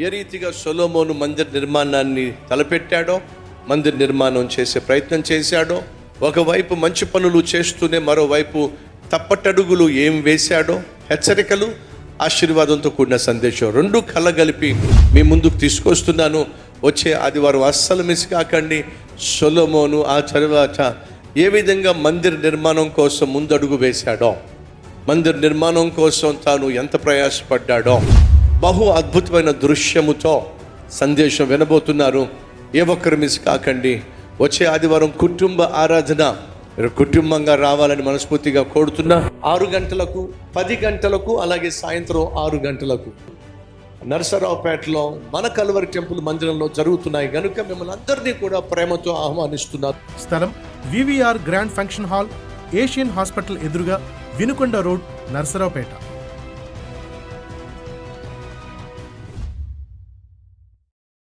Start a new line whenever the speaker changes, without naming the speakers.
ఏ రీతిగా సొలొమోను మందిర నిర్మాణాన్ని తలపెట్టాడో, మందిర నిర్మాణం చేసే ప్రయత్నం చేశాడో, ఒకవైపు మంచి పనులు చేస్తూనే మరోవైపు తప్పటడుగులు ఏం వేశాడో, హెచ్చరికలు, ఆశీర్వాదంతో కూడిన సందేశం రెండు కలగలిపి మీ ముందుకు తీసుకొస్తున్నాను. వచ్చే ఆదివారం అస్సలు మిస్ కాకండి. సొలొమోను ఆ తర్వాత ఏ విధంగా మందిర నిర్మాణం కోసం ముందడుగు వేశాడో, మందిర నిర్మాణం కోసం తాను ఎంత ప్రయాసపడ్డాడో, బహు అద్భుతమైన దృశ్యముతో సందేశం వినబోతున్నారు. ఏ ఒక్కరు మిస్ కాకండి. వచ్చే ఆదివారం కుటుంబ ఆరాధన, మీరు కుటుంబంగా రావాలని మనస్ఫూర్తిగా కోరుతున్నా. 6 గంటలకు, 10 గంటలకు, అలాగే సాయంత్రం 6 గంటలకు నరసరావుపేటలో మన కల్వరి టెంపుల్ మందిరంలో జరుగుతున్నాయి కనుక మిమ్మల్ని అందరినీ కూడా ప్రేమతో ఆహ్వానిస్తున్నారు.
స్థలం VVR grand function hall, Asian hospital ఎదురుగా, వినుకొండ రోడ్, నరసరావుపేట.